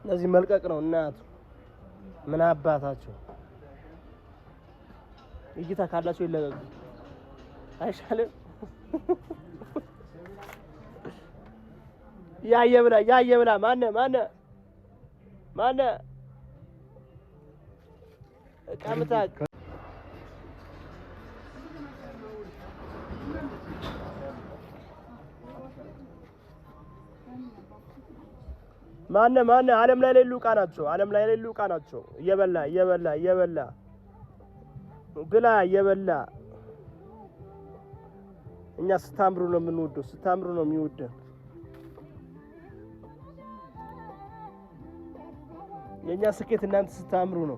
ለዚህ መልቀቅ ነው እናቱ ምን አባታቸው እይታ ካላቸው ይለቀቁ አይሻልም ያየብላ ማነ ቀምታ ማነ ዓለም ላይ ሌሉ ዕቃ ናቸው እየበላ ብላ እየበላ እኛ ስታምሩ ነው የምንወደው ስታምሩ ነው የሚወደው የኛ ስኬት እናንተ ስታምሩ ነው